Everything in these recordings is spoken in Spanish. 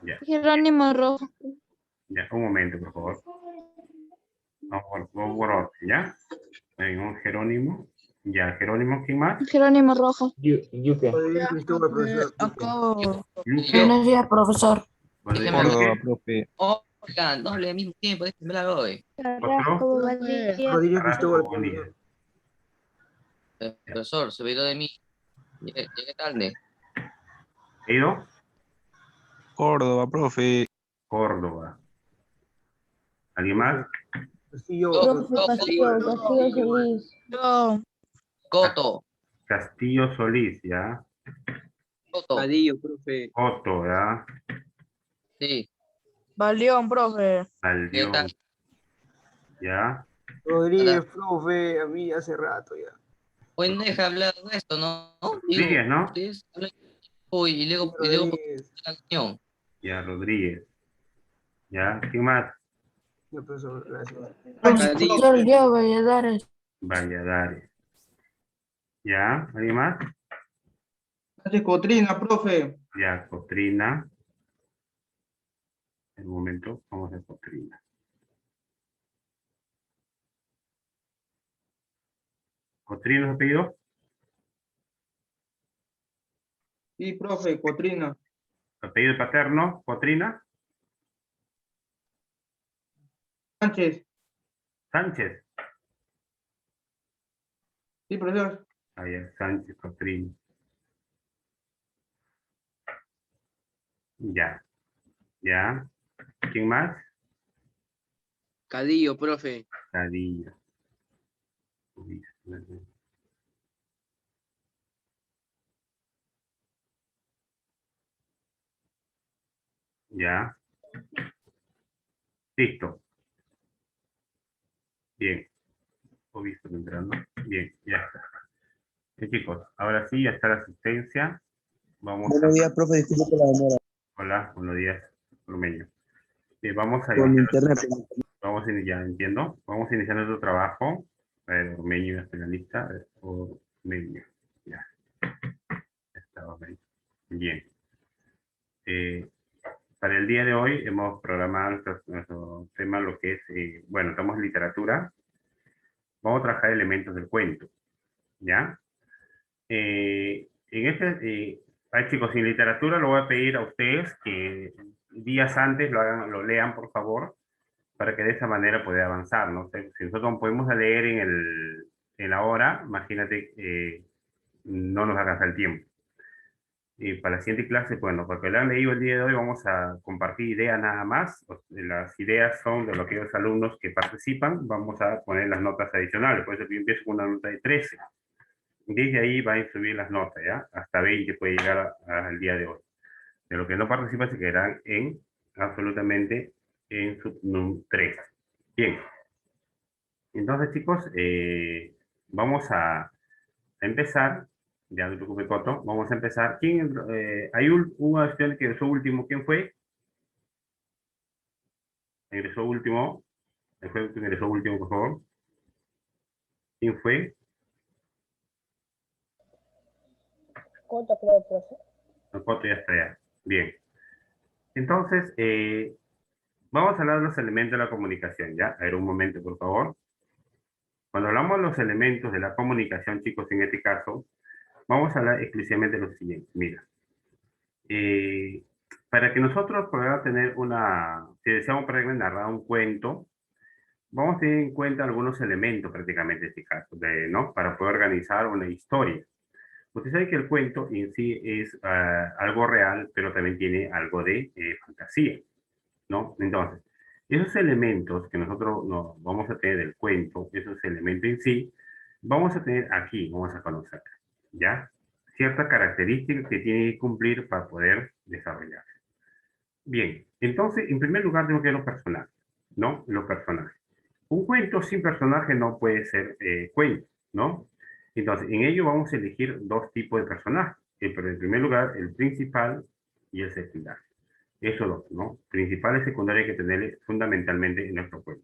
Ya, Jerónimo Rojo. ya, un momento, por favor. Vamos por orden, ¿ya? Hay un Jerónimo. Ya, Jerónimo, ¿quién más? Jerónimo Rojo. Yuke. Rodríguez Cristóbal, profesor. Acabo. Luque. Buenos días, profesor. Rodrigo, Córdoba, Luque. profe. Oiga, no hable al mismo tiempo, déjenme hablar hoy. Carrasco Valdivia. Rodríguez Cristóbal, Carrasco, buen día. profesor. Profesor, se olvidó de mí. Llegué tarde. Edo, Córdoba, profe. Córdoba. ¿Alguien más? Castillo, Profe Castillo, Castillo Solís. Yo. Coto. Castillo Solís, ¿ya? Coto. Cadillo, profe. Otto, ¿ya? Sí. Valión, profe. ¿Qué Aldión, tal? ¿ya? Rodríguez, profe, a mí hace rato ya. Hoy no deja hablar de esto, ¿no? Digo, Rodríguez, ¿no? ustedes hablan hoy y luego Rodríguez, la reunión. Ya, Rodríguez. ¿Ya? ¿Quién más? ya, profesor, gracias. Profesor, yo Valladares. Valladares. ¿Ya? ¿Alguien más? Cotrina, profe. Ya, Cotrina. En un momento, vamos a Cotrina. ¿Cotrina es apellido? Sí, profe, Cotrina. ¿Apellido paterno? ¿Cotrina? Sánchez. Sánchez. Sí, profesor. Ahí es Sánchez, Cotrina. Ya. ¿Ya? ¿Quién más? Cadillo, profe. Cadillo. Ya. Listo. Bien. He visto entrando. Bien, ya está. Chicos, ahora sí, ya está la asistencia. Vamos Buenos a... días, profe, disculpe por la demora. Hola, buenos días, Romeño. Bien, vamos a Por mi iniciar, internet. ya entiendo. Vamos a iniciar nuestro trabajo. Romeño, especialista, Romeño. Ya, está Romeño. Bien. Para el día de hoy hemos programado nuestro tema, lo que es, bueno, estamos en literatura. Vamos a trabajar elementos del cuento, ¿ya? Ay, chicos, en literatura lo voy a pedir a ustedes que días antes lo hagan, lo lean, por favor, para que de esa manera pueda avanzar, ¿no? Si nosotros podemos leer en la hora, imagínate, no nos alcanza el tiempo. Y para la siguiente clase, bueno, porque lo han leído el día de hoy, vamos a compartir ideas nada más. Las ideas son de aquellos alumnos que participan, vamos a poner las notas adicionales, por eso yo empiezo con una nota de 13. Desde ahí van a subir las notas, ¿ya? Hasta 20 puede llegar al día de hoy. De los que no participan se quedarán absolutamente en su 3. Bien. Entonces, chicos, vamos a empezar. Ya no te preocupes, Coto. Vamos a empezar. Hay una estudiante que ingresó último. ¿Quién fue? Ingresó último. ¿El fue que ingresó último, por favor? ¿Quién fue? Coto, creo, profe. El Coto ya está ya. Bien. Entonces, vamos a hablar de los elementos de la comunicación, ¿ya? A ver, un momento, por favor. Cuando hablamos de los elementos de la comunicación, chicos, en este caso, vamos a hablar exclusivamente de lo siguiente. Mira, para que nosotros podamos tener si deseamos narrar un cuento, vamos a tener en cuenta algunos elementos prácticamente en este caso, ¿no? Para poder organizar una historia. Usted sabe que el cuento en sí es algo real, pero también tiene algo de fantasía, ¿no? Entonces, esos elementos que nosotros vamos a tener del cuento, esos elementos en sí, vamos a tener aquí, vamos a conocer, ¿ya? Ciertas características que tiene que cumplir para poder desarrollarse. Bien, entonces, en primer lugar, tengo que ver los personajes, ¿no? Los personajes. Un cuento sin personaje no puede ser cuento, ¿no? Entonces, en ello vamos a elegir dos tipos de personajes. Pero en primer lugar, el principal y el secundario. Eso dos, ¿no? Principal y secundario hay que tener fundamentalmente en nuestro cuento.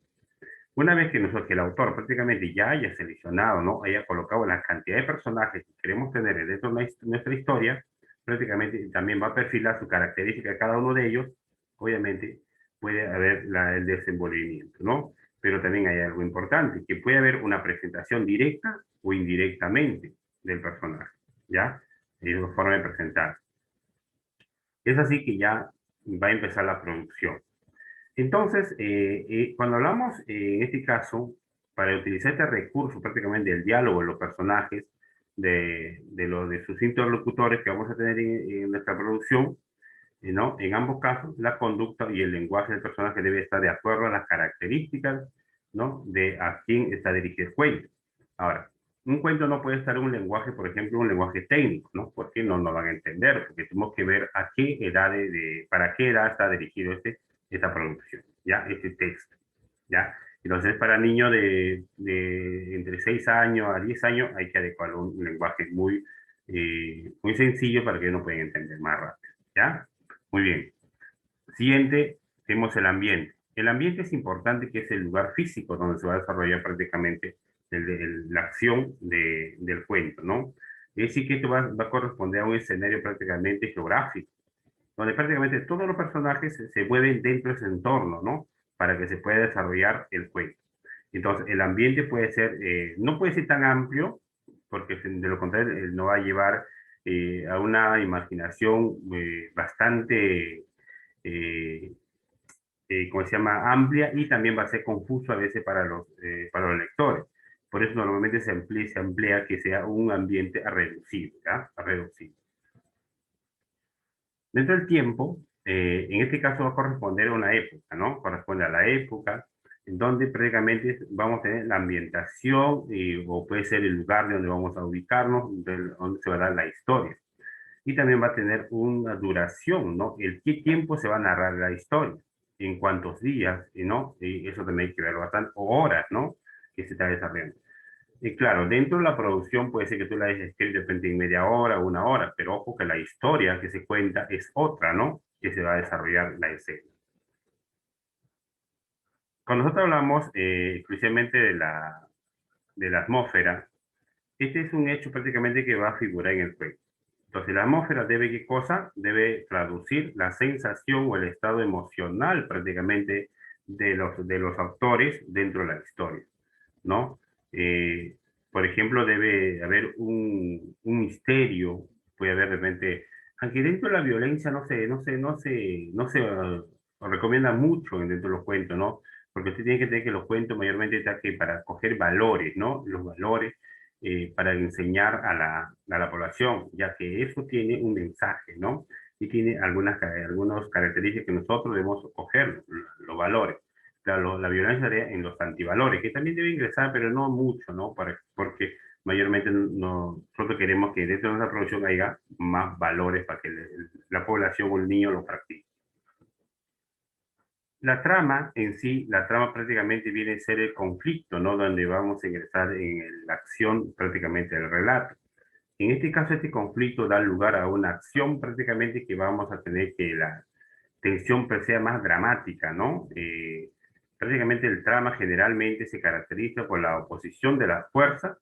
Una vez que el autor prácticamente ya haya seleccionado, ¿no? Haya colocado la cantidad de personajes que queremos tener dentro de nuestra historia, prácticamente también va a perfilar su característica de cada uno de ellos obviamente puede haber el desenvolvimiento, ¿no? Pero también hay algo importante, que puede haber una presentación directa o indirectamente del personaje, ¿ya? Es una forma de presentar. Es así que ya va a empezar la producción. Entonces, cuando hablamos, en este caso, para utilizar este recurso prácticamente del diálogo de los personajes, de sus interlocutores que vamos a tener en nuestra producción, ¿no? En ambos casos, la conducta y el lenguaje del personaje debe estar de acuerdo a las características, ¿no? De a quién está dirigido el cuento. Ahora, un cuento no puede estar en un lenguaje, por ejemplo, un lenguaje técnico, ¿no? Porque no lo van a entender, porque tenemos que ver a qué edad, para qué edad está dirigido esta producción, ¿ya? Este texto, ¿ya? Entonces, para niños de entre 6 años a 10 años hay que adecuar un lenguaje muy sencillo para que no puedan entender más rápido, ¿ya? Muy bien. Siguiente, tenemos el ambiente. El ambiente es importante, que es el lugar físico donde se va a desarrollar prácticamente la acción del cuento, ¿no? Es decir, que esto va a corresponder a un escenario prácticamente geográfico, donde prácticamente todos los personajes se mueven dentro de ese entorno, ¿no? Para que se pueda desarrollar el cuento. Entonces, el ambiente puede ser, no puede ser tan amplio, porque de lo contrario no va a llevar a una imaginación bastante, ¿cómo se llama?, amplia, y también va a ser confuso a veces para los lectores. Por eso normalmente se emplea que sea un ambiente reducido, ¿ya? Reducido. Dentro del tiempo, en este caso va a corresponder a una época, ¿no? Corresponde a la época en donde prácticamente vamos a tener la ambientación, o puede ser el lugar de donde vamos a ubicarnos, donde se va a dar la historia. Y también va a tener una duración, ¿no? Qué tiempo se va a narrar la historia, en cuántos días, ¿no? Y eso también hay que ver bastante, o horas, ¿no? Que se está desarrollando. Y claro, dentro de la producción puede ser que tú la hayas escrito de repente en media hora, 1 hora, pero ojo que la historia que se cuenta es otra, ¿no? Que se va a desarrollar la escena. Cuando nosotros hablamos exclusivamente de la atmósfera, este es un hecho prácticamente que va a figurar en el cuento. Entonces, la atmósfera debe, ¿qué cosa? Debe traducir la sensación o el estado emocional prácticamente de los autores dentro de la historia, ¿no? Por ejemplo, debe haber un misterio, puede haber de repente, aunque dentro de la violencia no se recomienda mucho dentro de los cuentos, ¿no? Porque usted tiene que tener que los cuentos mayormente está que para coger valores, ¿no? Los valores para enseñar a la población, ya que eso tiene un mensaje, ¿no? Y tiene algunas características que nosotros debemos coger, los valores. Claro, la violencia en los antivalores, que también debe ingresar, pero no mucho, ¿no? Porque mayormente nosotros queremos que dentro de nuestra producción haya más valores para que la población o el niño lo practique. La trama en sí, la trama prácticamente viene a ser el conflicto, ¿no? Donde vamos a ingresar en la acción prácticamente del relato. En este caso, este conflicto da lugar a una acción prácticamente que vamos a tener que la tensión sea más dramática, ¿no? Prácticamente el trama generalmente se caracteriza por la oposición de las fuerzas.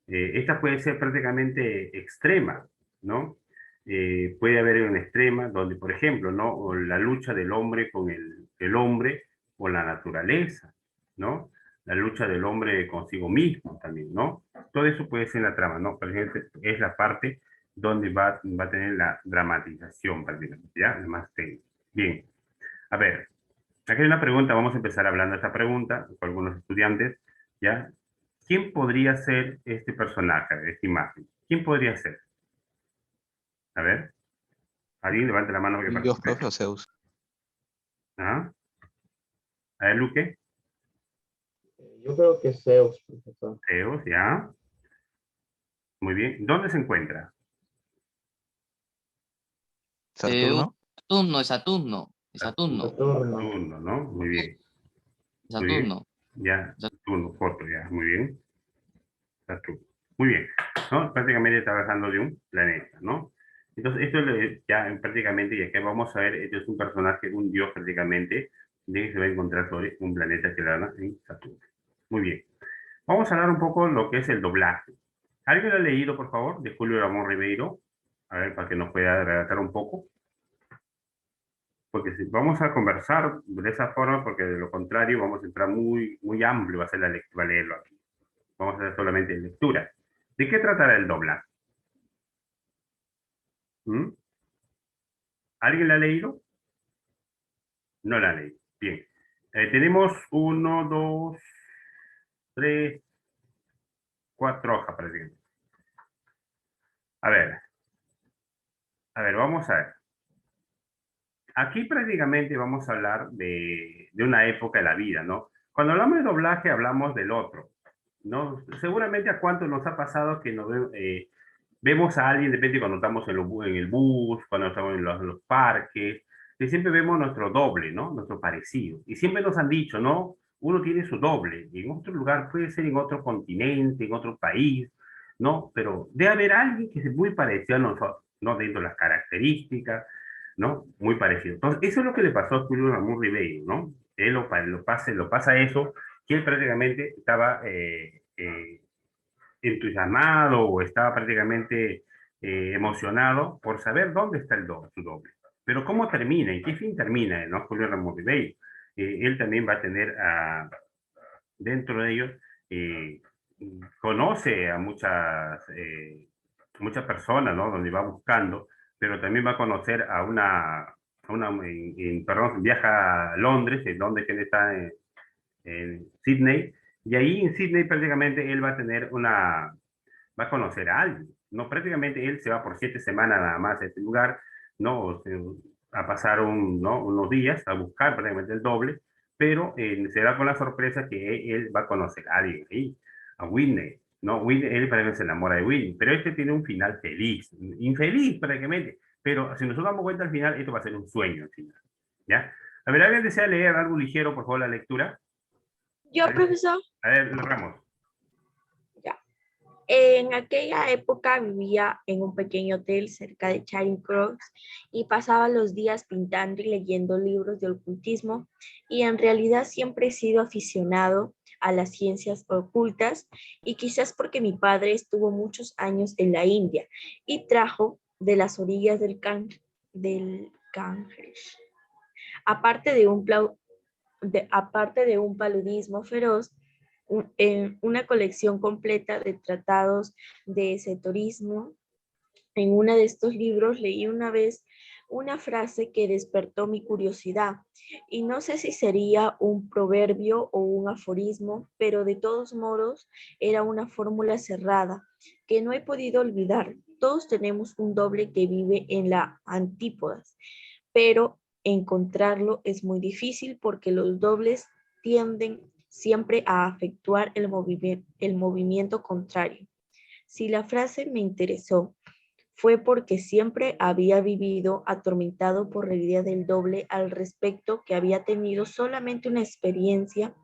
Esta puede ser prácticamente extrema, ¿no? Puede haber una extrema donde, por ejemplo, ¿no? O la lucha del hombre con el hombre o la naturaleza, ¿no? La lucha del hombre consigo mismo también, ¿no? Todo eso puede ser la trama, ¿no? Por ejemplo, es la parte donde va a tener la dramatización prácticamente, ¿ya? Más técnica. Bien. A ver, aquí hay una pregunta, vamos a empezar hablando de esta pregunta con algunos estudiantes, ¿ya? ¿Quién podría ser este personaje, esta imagen? ¿Quién podría ser? A ver, alguien levante la mano. Que Dios, profe, o Zeus. ¿Ah? A ver, Luque. Yo creo que Zeus, profesor. Zeus, ya. Muy bien. ¿Dónde se encuentra? Saturno. Saturno, es Saturno. Es Saturno. Saturno, ¿no? Muy bien. Muy bien. Saturno. Ya, Saturno, foto, ya. Muy bien. Saturno. Muy bien. ¿No? Prácticamente está hablando de un planeta, ¿no? Entonces, esto ya prácticamente, y aquí vamos a ver, este es un personaje, un dios prácticamente, de que se va a encontrar sobre un planeta que da en Saturno. Muy bien. Vamos a hablar un poco de lo que es el doblaje. ¿Alguien lo ha leído, por favor, de Julio Ramón Ribeiro? A ver, para que nos pueda relatar un poco. porque si vamos a conversar de esa forma, porque de lo contrario vamos a entrar muy amplio, va a ser la lectura, va a leerlo aquí. Vamos a hacer solamente lectura. ¿De qué tratará el doblaje? ¿Mm? ¿Alguien la ha leído? No la ha leído. Bien. Tenemos 1, 2, 3, 4 hojas prácticamente. A ver, vamos a ver. Aquí prácticamente vamos a hablar de una época de la vida, ¿no? Cuando hablamos de doblaje hablamos del otro, ¿no? Seguramente a cuánto nos ha pasado que vemos a alguien, de repente cuando estamos en el bus, cuando estamos en los parques, que siempre vemos nuestro doble, ¿no? Nuestro parecido. Y siempre nos han dicho, ¿no? Uno tiene su doble, y en otro lugar, puede ser en otro continente, en otro país, ¿no? Pero debe haber alguien que es muy parecido a nosotros, ¿no? Dentro de las características, ¿no? Muy parecido. Entonces, eso es lo que le pasó a Julio Ramón Ribeiro, ¿no? Él lo pasa eso, que él prácticamente estaba entusiasmado o estaba prácticamente emocionado por saber dónde está su doble. Pero cómo termina, en qué fin termina, ¿no? Julio Ramón Ribeiro. Él también va a tener dentro de ellos, eh, conoce a muchas personas, ¿no? Donde va buscando, pero también va a conocer perdón, viaja a Londres, donde él está en Sydney, y ahí en Sydney prácticamente él va a va a conocer a alguien, ¿no? Prácticamente él se va por 7 semanas nada más a este lugar, ¿no? O sea, a pasar ¿no? unos días a buscar prácticamente el doble, pero se da con la sorpresa que él va a conocer a alguien ahí, a Whitney, ¿no? Whitney, él prácticamente se enamora de Whitney, pero este tiene un final feliz, infeliz prácticamente, pero si nosotros damos cuenta al final, esto va a ser un sueño al final, ¿ya? A ver, ¿alguien desea leer algo ligero, por favor, la lectura? Yo, profesor. A ver, Ramos. Ya. En aquella época vivía en un pequeño hotel cerca de Charing Cross y pasaba los días pintando y leyendo libros de ocultismo, y en realidad siempre he sido aficionado a las ciencias ocultas, y quizás porque mi padre estuvo muchos años en la India y trajo de las orillas del Ganges. Aparte de aparte de un paludismo feroz, una colección completa de tratados de esoterismo. En uno de estos libros leí una vez una frase que despertó mi curiosidad, y no sé si sería un proverbio o un aforismo, pero de todos modos era una fórmula cerrada que no he podido olvidar. Todos tenemos un doble que vive en la antípodas, pero encontrarlo es muy difícil porque los dobles tienden siempre a efectuar el movimiento contrario. Si la frase me interesó, fue porque siempre había vivido atormentado por la idea del doble al respecto, que había tenido solamente una experiencia,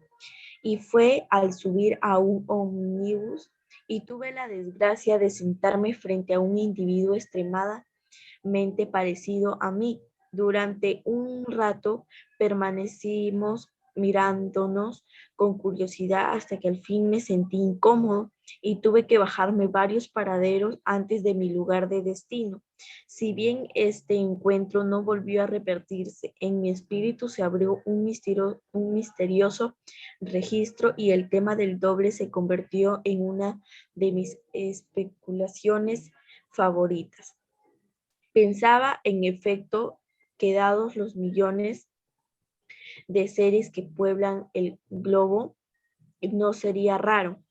y fue al subir a un ómnibus y tuve la desgracia de sentarme frente a un individuo extremadamente parecido a mí. Durante un rato permanecimos mirándonos con curiosidad hasta que al fin me sentí incómodo y tuve que bajarme varios paraderos antes de mi lugar de destino. Si bien este encuentro no volvió a repetirse, en mi espíritu se abrió un misterioso registro, y el tema del doble se convirtió en una de mis especulaciones favoritas. Pensaba, en efecto, que dados los millones de seres que pueblan el globo, no sería raro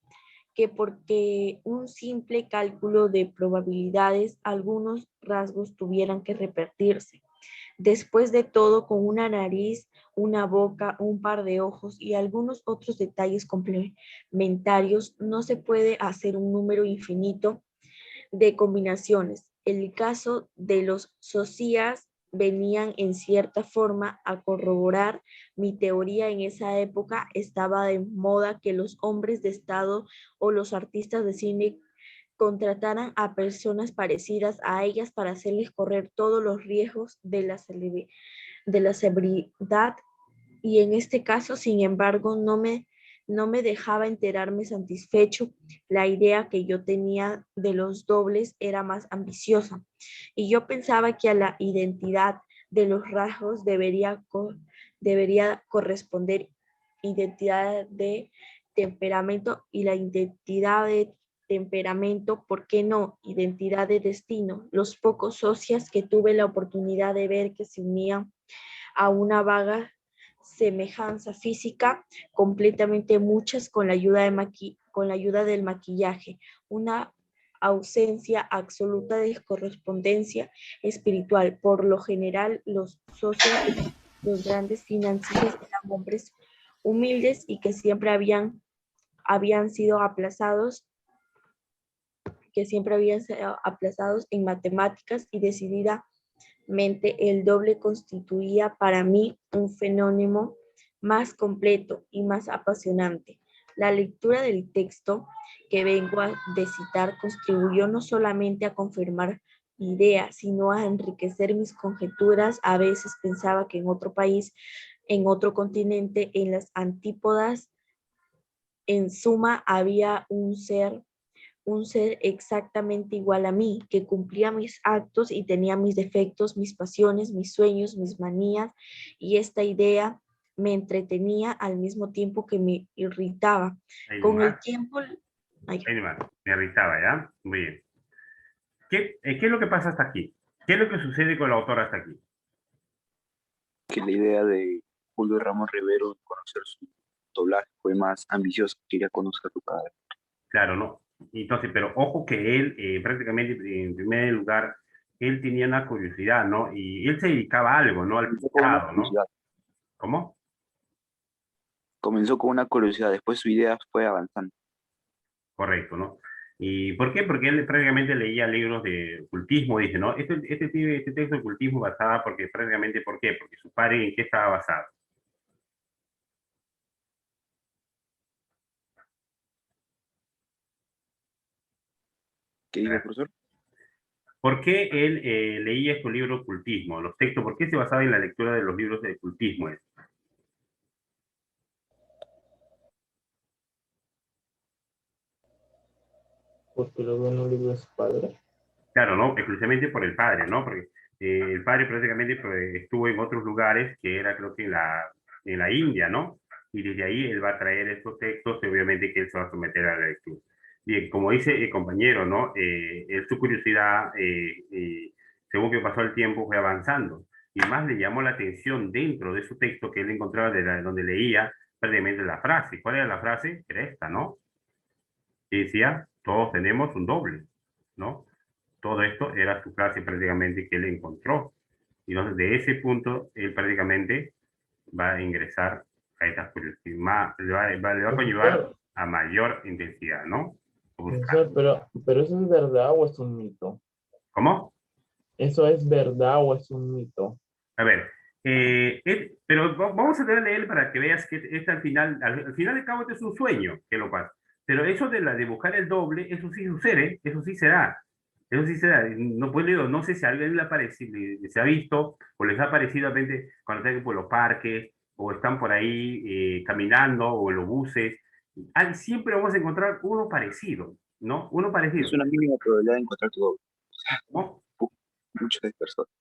que porque un simple cálculo de probabilidades algunos rasgos tuvieran que repetirse. Después de todo, con una nariz, una boca, un par de ojos y algunos otros detalles complementarios, no se puede hacer un número infinito de combinaciones. El caso de los socias venían en cierta forma a corroborar mi teoría. En esa época estaba de moda que los hombres de Estado o los artistas de cine contrataran a personas parecidas a ellas para hacerles correr todos los riesgos de la celebridad, y en este caso, sin embargo, no me dejaba enterarme satisfecho. La idea que yo tenía de los dobles era más ambiciosa, y yo pensaba que a la identidad de los rasgos debería corresponder identidad de temperamento, y la identidad de temperamento, ¿por qué no? Identidad de destino. Los pocos socios que tuve la oportunidad de ver que se unían a una vaga semejanza física, completamente muchas con la ayuda, con la ayuda del maquillaje, una ausencia absoluta de correspondencia espiritual. Por lo general, los socios de los grandes financieros eran hombres humildes y que siempre habían sido aplazados en matemáticas, y decididamente el doble constituía para mí un fenómeno más completo y más apasionante. La lectura del texto que vengo de citar contribuyó no solamente a confirmar mi idea, sino a enriquecer mis conjeturas. A veces pensaba que en otro país, en otro continente, en las antípodas, en suma, había un ser exactamente igual a mí, que cumplía mis actos y tenía mis defectos, mis pasiones, mis sueños, mis manías, y esta idea me entretenía al mismo tiempo que me irritaba. Ahí Con el nomás, tiempo, ay, ahí nomás. Me irritaba, ¿ya? Muy bien. ¿Qué es lo que pasa hasta aquí? ¿Qué es lo que sucede con la autora hasta aquí? Que la idea de Julio Ramos Rivero de conocer su doblaje fue más ambiciosa, quería conocer su padre. Claro, ¿no? Entonces, pero ojo que él, prácticamente, en primer lugar, él tenía una curiosidad, ¿no? Y él se dedicaba a algo, ¿no? Al Comenzó con una pintado, ¿no? curiosidad, ¿Cómo? comenzó con una curiosidad, después su idea fue avanzando. Correcto, ¿no? ¿Y por qué? Porque él prácticamente leía libros de ocultismo, dice, ¿no? Este texto de ocultismo basaba porque prácticamente, ¿por qué? Porque su padre, ¿en qué estaba basado? ¿Qué dijo el profesor? ¿Por qué él leía estos libros de ocultismo, los textos? ¿Por qué se basaba en la lectura de los libros de ocultismo? Porque lo veo en un libro de su padre. Claro, ¿no? Exclusivamente por el padre, ¿no? Porque el padre prácticamente pues, estuvo en otros lugares, que era creo que en la India, ¿no? Y desde ahí él va a traer estos textos y obviamente que él se va a someter a la lectura. Bien, como dice el compañero, ¿no? Su curiosidad, según que pasó el tiempo, fue avanzando. Y más le llamó la atención dentro de su texto que él encontraba donde leía prácticamente la frase. ¿Cuál era la frase? Era esta, ¿no? Que decía, todos tenemos un doble, ¿no? Todo esto era su clase prácticamente que él encontró. Y entonces, de ese punto, él prácticamente va a ingresar a estas curiosidades, le va a conllevar Profesor, a mayor intensidad, ¿no? Buscar. profesor, pero ¿eso es verdad o es un mito? ¿Cómo? ¿Eso es verdad o es un mito? A ver, pero vamos a leerle él para que veas que este al final de cabo, este es un sueño que lo pasa. Pero eso de buscar el doble, eso sí sucede, eso sí se da. Eso sí se da. No, pues, digo, no sé si a alguien se ha visto o les ha parecido a repente cuando están por los parques o están por ahí caminando o en los buses. Siempre vamos a encontrar uno parecido, ¿no? Uno parecido, Es una mínima probabilidad de encontrar tu doble. ¿no? Muchas personas.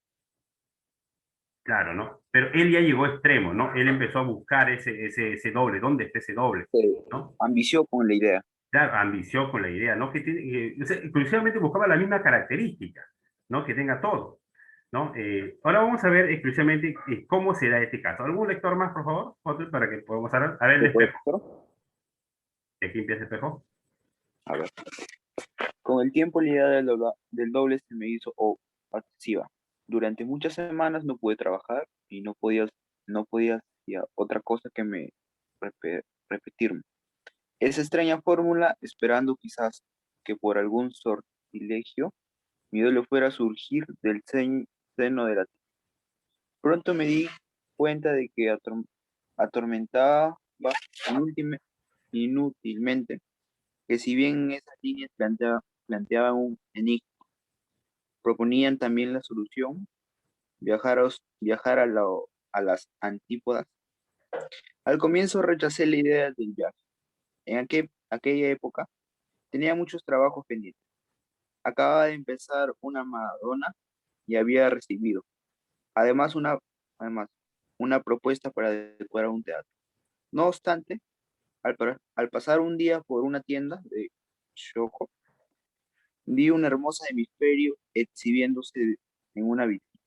Claro, ¿no? Pero él ya llegó a extremo, ¿no? Él empezó a buscar ese doble, ¿dónde está ese doble? ¿No? Ambició con la idea. Claro, ambició con la idea, ¿no? O sea, exclusivamente buscaba la misma característica, ¿no? Que tenga todo, ¿no? Ahora vamos a ver exclusivamente cómo se da este caso. ¿Algún lector más, por favor? Otro, para que podamos hablar. A ver el ¿Se puede, espejo. profesor? Y aquí empieza el espejo. A ver. Con el tiempo la idea del doble se me hizo obsesiva. Durante muchas semanas no pude trabajar y no podía hacer otra cosa que repetirme esa extraña fórmula, esperando quizás que por algún sortilegio mi doble fuera a surgir del seno de la tierra. Pronto me di cuenta de que atormentaba inútilmente, que si bien esas líneas planteaban un enigma, proponían también la solución, viajar a las antípodas. Al comienzo rechacé la idea del viaje. En aquella época tenía muchos trabajos pendientes. Acababa de empezar una Madonna y había recibido Además, una propuesta para decorar un teatro. No obstante, al pasar un día por una tienda de Shoko, vi un hermoso hemisferio exhibiéndose en una vitrina.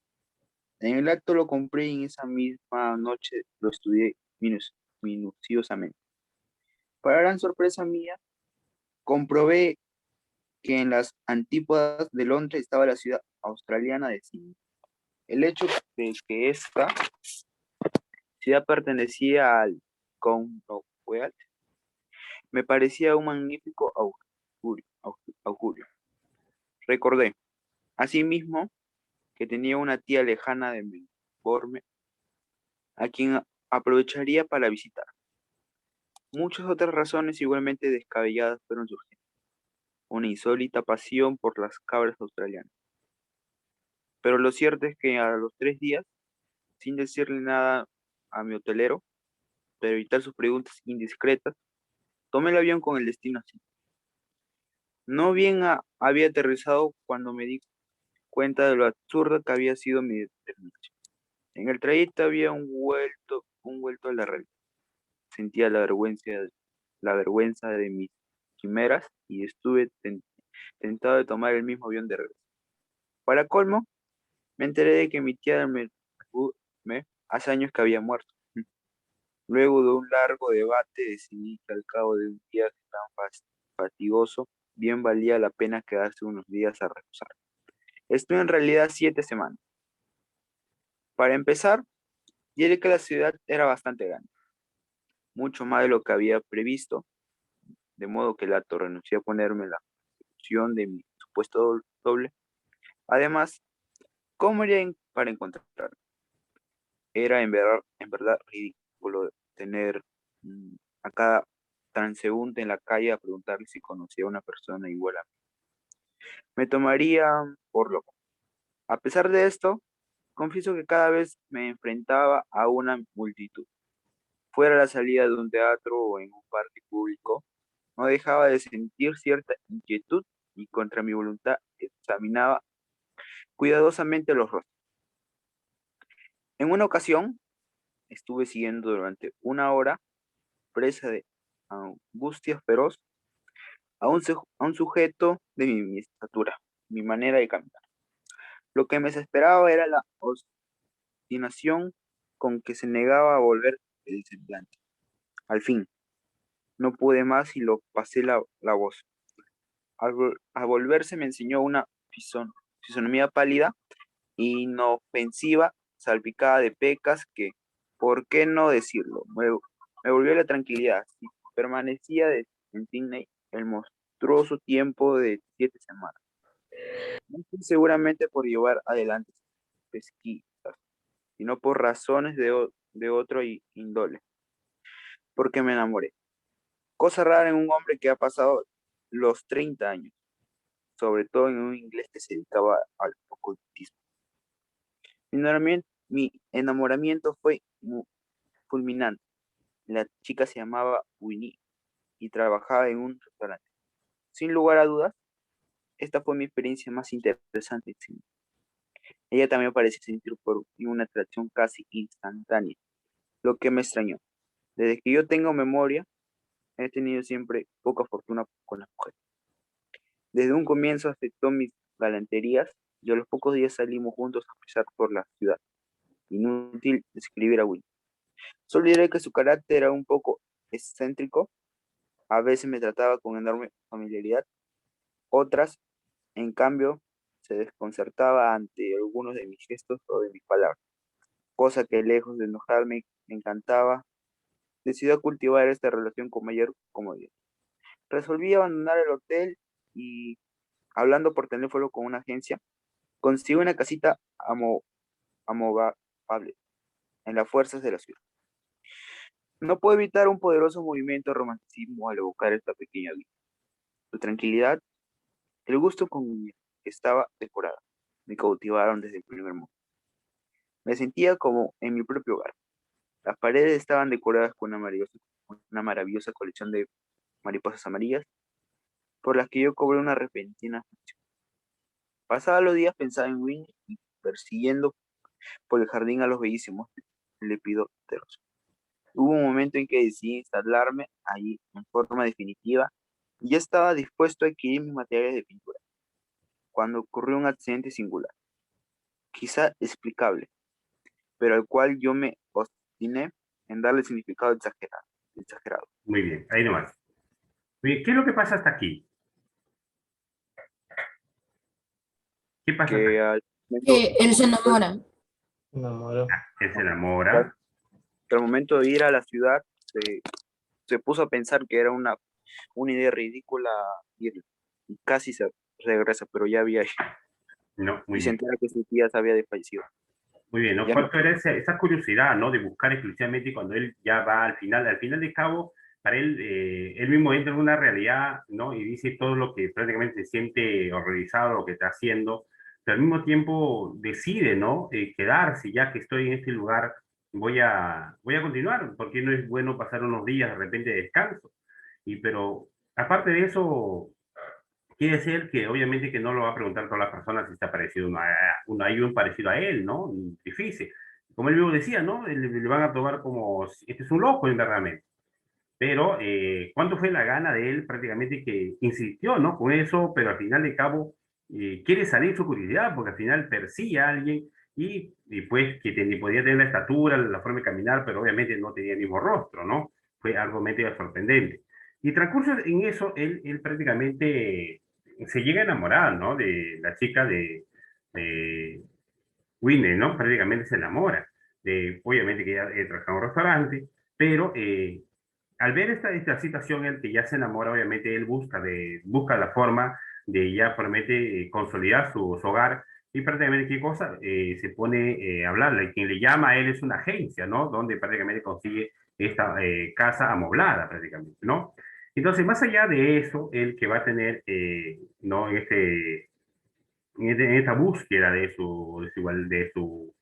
En el acto lo compré y en esa misma noche lo estudié minuciosamente. Para gran sorpresa mía, comprobé que en las antípodas de Londres estaba la ciudad australiana de Sydney. El hecho de que esta ciudad pertenecía al Commonwealth me parecía un magnífico augurio. Recordé, asimismo, que tenía una tía lejana de Melbourne a quien aprovecharía para visitar. Muchas otras razones igualmente descabelladas fueron surgiendo. Una insólita pasión por las cabras australianas. Pero lo cierto es que a los 3 días, sin decirle nada a mi hotelero, para evitar sus preguntas indiscretas, tomé el avión con el destino así. No bien había aterrizado cuando me di cuenta de lo absurda que había sido mi determinación. En el trayecto había un vuelto a la realidad. Sentía la vergüenza de mis quimeras y estuve tentado de tomar el mismo avión de regreso. Para colmo, me enteré de que mi tía hace años que había muerto. Luego de un largo debate decidí que al cabo de un viaje tan fatigoso, bien valía la pena quedarse unos días a reposar. Estuve en realidad 7 semanas. Para empezar, diré que la ciudad era bastante grande, mucho más de lo que había previsto, de modo que Lato renuncié a ponerme la opción de mi supuesto doble. Además, ¿cómo haría para encontrarlo? Era en verdad ridículo tener a cada transeúnte en la calle a preguntarle si conocía a una persona igual a mí. Me tomaría por loco. A pesar de esto, confieso que cada vez me enfrentaba a una multitud. Fuera a la salida de un teatro o en un parque público, no dejaba de sentir cierta inquietud y contra mi voluntad examinaba cuidadosamente los rostros. En una ocasión, estuve siguiendo durante una hora, presa de angustia feroz, a un sujeto de mi estatura, mi manera de caminar. Lo que me desesperaba era la obstinación con que se negaba a volver el semblante. Al fin, no pude más y lo pasé la voz. Al volverse me enseñó una fisonomía pálida, inofensiva, salpicada de pecas que, ¿por qué no decirlo? Me volvió la tranquilidad. Si permanecía en Sydney el monstruoso tiempo de 7 semanas. No fue seguramente por llevar adelante pesquisas, sino por razones de otro índole, porque me enamoré. Cosa rara en un hombre que ha pasado los 30 años, sobre todo en un inglés que se dedicaba al ocultismo. Mi enamoramiento fue fulminante. La chica se llamaba Winnie y trabajaba en un restaurante. Sin lugar a dudas, esta fue mi experiencia más interesante. Sí. Ella también parecía sentir por mí una atracción casi instantánea, lo que me extrañó. Desde que yo tengo memoria, he tenido siempre poca fortuna con las mujeres. Desde un comienzo aceptó mis galanterías y a los pocos días salimos juntos a pasar por la ciudad. Inútil describir a Winnie. Solo diré que su carácter era un poco excéntrico. A veces me trataba con enorme familiaridad, otras, en cambio, se desconcertaba ante algunos de mis gestos o de mis palabras, cosa que lejos de enojarme me encantaba. Decidí cultivar esta relación con mayor comodidad. Resolví abandonar el hotel y, hablando por teléfono con una agencia, conseguí una casita amobable en las fuerzas de la ciudad. No puedo evitar un poderoso movimiento de romanticismo al evocar esta pequeña vida. Su tranquilidad, el gusto con que estaba decorada, me cautivaron desde el primer momento. Me sentía como en mi propio hogar. Las paredes estaban decoradas con una maravillosa colección de mariposas amarillas, por las que yo cobré una repentina afección. Pasaba los días pensando en Winnie y persiguiendo por el jardín a los bellísimos lepidópteros. Hubo un momento en que decidí instalarme allí en forma definitiva y ya estaba dispuesto a adquirir mis materiales de pintura, cuando ocurrió un accidente singular, quizá explicable, pero al cual yo me obstiné en darle significado exagerado. Muy bien, ahí nomás. Muy bien, ¿qué es lo que pasa hasta aquí? ¿Qué pasa hasta aquí? Que al momento, Que él se enamora. Me enamoró. Él se enamora. al momento de ir a la ciudad, se puso a pensar que era una idea ridícula y casi se regresa, pero ya había No, muy y se bien. entera que su tía se había desfallecido. Muy bien, ¿no? Ya no. ¿Cuánto era esa curiosidad, ¿no? De buscar exclusivamente cuando él ya va al final de cabo, para él, él mismo entra en una realidad, ¿no? Y dice todo lo que prácticamente se siente horrorizado, lo que está haciendo, pero al mismo tiempo decide, ¿no? Quedarse, ya que estoy en este lugar, voy a continuar, porque no es bueno pasar unos días de repente de descanso. Pero aparte de eso, quiere decir que obviamente que no lo va a preguntar a todas las personas si está parecido hay un parecido a él, ¿no? Difícil. Como él mismo decía, ¿no? Le van a tomar como, este es un loco, realmente. Pero, ¿cuánto fue la gana de él prácticamente que insistió, ¿no? Con eso, pero al final de cabo, quiere salir de su curiosidad, porque al final persigue a alguien y pues que podía tener la estatura, la forma de caminar, pero obviamente no tenía el mismo rostro, ¿no? Fue algo medio sorprendente. Y transcurso en eso, él prácticamente se llega a enamorar, ¿no? De la chica de Winnie, ¿no? Prácticamente se enamora. Obviamente que ella trabaja en un restaurante, pero al ver esta situación, el que ya se enamora, obviamente él busca la forma de ya promete consolidar su hogar y prácticamente qué cosa se pone a hablarle. Quien le llama a él es una agencia, ¿no? Donde prácticamente consigue esta casa amoblada prácticamente, ¿no? Entonces, más allá de eso, el que va a tener, ¿no? En esta búsqueda de su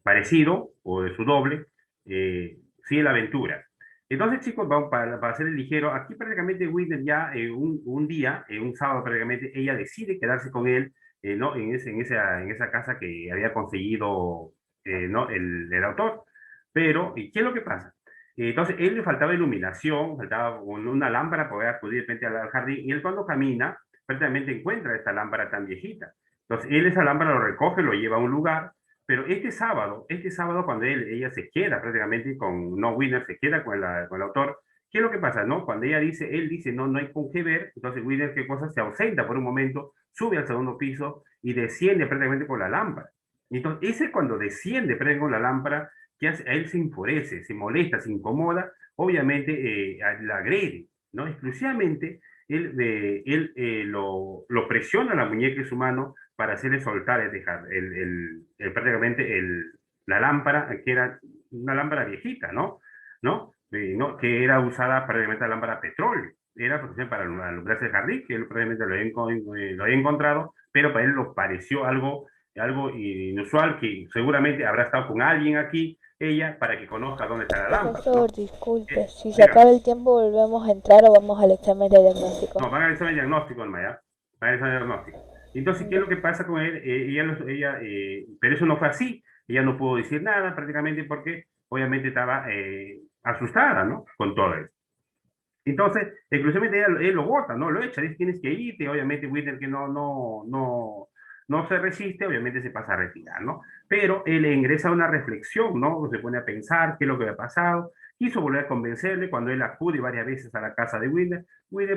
parecido o de su doble, sigue la aventura. Entonces, chicos, vamos para hacer el ligero. Aquí prácticamente Whitney ya un día, un sábado prácticamente, ella decide quedarse con él, ¿no? En esa casa que había conseguido, ¿no? El autor. Pero, ¿y qué es lo que pasa? Entonces, él le faltaba iluminación, faltaba una lámpara para poder acudir de repente al jardín, y él cuando camina, prácticamente encuentra esta lámpara tan viejita. Entonces, él esa lámpara lo recoge, lo lleva a un lugar, pero este sábado cuando ella se queda prácticamente con No Winner, se queda con el autor, ¿qué es lo que pasa? ¿No? Cuando él dice, no, no hay con qué ver, entonces Winner, ¿qué cosa? Se ausenta por un momento, sube al segundo piso y desciende prácticamente con la lámpara. Entonces, ese es cuando desciende prácticamente con la lámpara, que hace, a él se enfurece, se molesta, se incomoda, obviamente la agrede, ¿no? Exclusivamente lo presiona a la muñeca de su mano para hacerle soltar prácticamente la lámpara, que era una lámpara viejita, ¿no? ¿No? Que era usada prácticamente la lámpara a petróleo. Era por ejemplo, para alumbrarse el jardín, que él probablemente lo había encontrado, pero para él lo pareció algo inusual, que seguramente habrá estado con alguien aquí, ella, para que conozca dónde está la lámpara, ¿no? Profesor, disculpe, si se Mira, acaba el tiempo, ¿volvemos a entrar o vamos al examen de diagnóstico? no, van a hacer el diagnóstico, Alma, ¿ya? Van a hacer el diagnóstico. Entonces, ¿qué es lo que pasa con él? Pero eso no fue así. Ella no pudo decir nada prácticamente porque obviamente estaba asustada, ¿no? Con todo eso. Entonces, exclusivamente él lo bota, ¿no? Lo echa, dice, tienes que irte. Obviamente, Winter que no se resiste, obviamente se pasa a retirar, ¿no? Pero él ingresa a una reflexión, ¿no? Se pone a pensar qué es lo que había pasado. Quiso volver a convencerle cuando él acude varias veces a la casa de Winter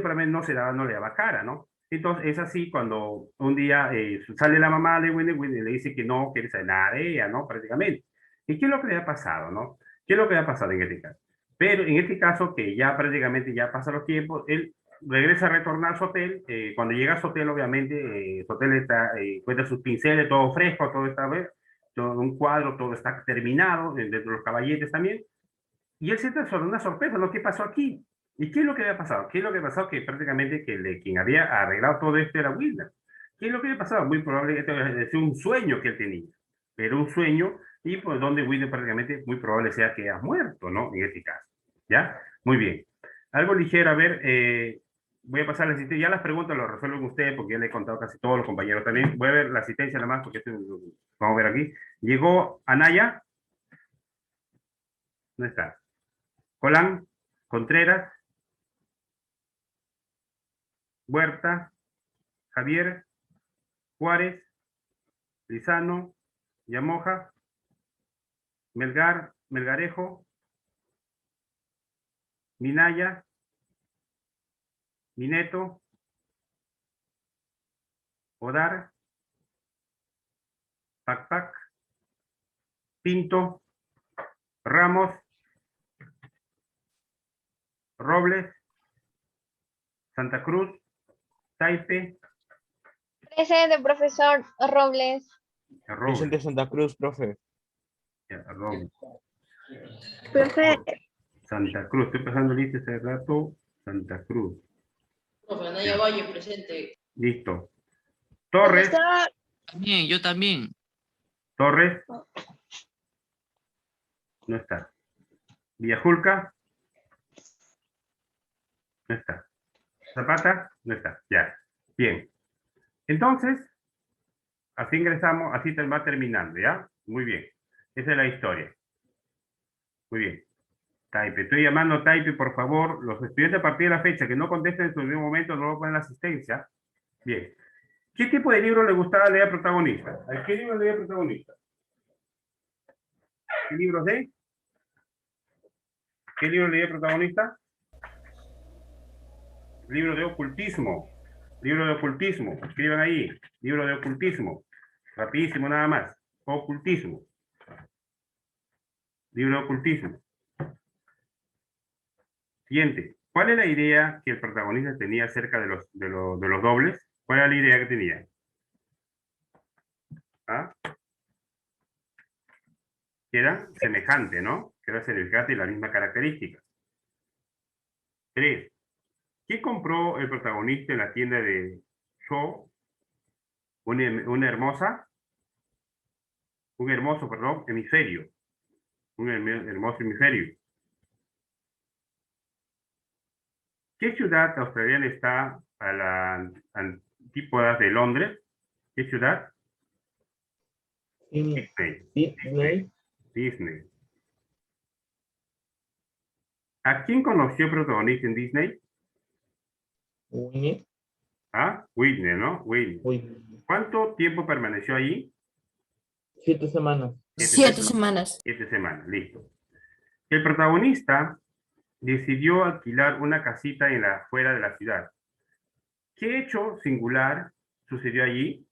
para mí no le daba cara, ¿no? Entonces es así cuando un día sale la mamá de Winter le dice que no quiere saber nada de ella, ¿no? Prácticamente. ¿Y qué es lo que le ha pasado, no? ¿Qué es lo que le ha pasado en este caso? Pero en este caso, que ya prácticamente ya pasan los tiempos, él regresa a retornar a su hotel. Cuando llega a su hotel, obviamente, su hotel encuentra sus pinceles, todo fresco, todo está, todo un cuadro, todo está terminado, dentro de los caballetes también. Y él siente una sorpresa, ¿no? ¿Qué pasó aquí? ¿Y qué es lo que había pasado? ¿Qué es lo que había pasado? Que prácticamente quien había arreglado todo esto era Wilder. ¿Qué es lo que había pasado? Muy probable que esto había sido un sueño que él tenía. Pero un sueño, y pues donde Wilder prácticamente muy probable sea que ha muerto, ¿no? En este caso. ¿Ya? Muy bien. Algo ligero, a ver, Voy a pasar la asistencia. Ya las preguntas las resuelven ustedes porque ya le he contado casi todos los compañeros también. Voy a ver la asistencia nada más porque vamos a ver aquí. Llegó Anaya. ¿Dónde está? Colán, Contreras, Huerta, Javier, Juárez, Lizano, Yamoja, Melgar, Melgarejo, Minaya, Mineto, Odar, Pacpac, Pinto, Ramos, Robles, Santa Cruz, Taipe, Presente, profesor Robles. Robles, Presente Santa Cruz, profe. Robles, Profe, Santa Cruz. Estoy pasando lista hace rato. Santa Cruz. Profe, Anaya Valle, presente. Listo. Torres, profesor, También, yo también. Torres. No está. Villajulca. No está. Zapata. No está. Ya. Bien. Entonces, así ingresamos, así va terminando, ¿ya? Muy bien. Esa es la historia. Muy bien. Taipe. Estoy llamando a Taipe, por favor. Los estudiantes a partir de la fecha que no contesten en su debido momento no lo ponen en la asistencia. Bien. ¿Qué tipo de libro le gustaba leer al protagonista? ¿A qué libro leía el protagonista? ¿Qué libros de? ¿Qué libro leía el protagonista? Libro de ocultismo. Libro de ocultismo. Escriban ahí. Libro de ocultismo. Rapidísimo nada más. Ocultismo. Libro de ocultismo. Siguiente. ¿Cuál es la idea que el protagonista tenía acerca de los dobles? ¿Cuál era la idea que tenía? ¿Ah? Que era semejante, ¿no? Que era semejante y la misma característica. 3. ¿Qué compró el protagonista en la tienda de Shaw? Un hermoso, perdón, hemisferio. Un hermoso hemisferio. ¿Qué ciudad australiana está a la antípoda de Londres? ¿Qué ciudad? Disney. Disney. ¿A quién conoció el protagonista en Disney? Winnie. ¿Ah? Whitney, ¿no? Whitney. ¿Cuánto tiempo permaneció allí? 7 semanas. 7 semanas. 7 semanas, listo. El protagonista decidió alquilar una casita fuera de la ciudad. ¿Qué hecho singular sucedió allí?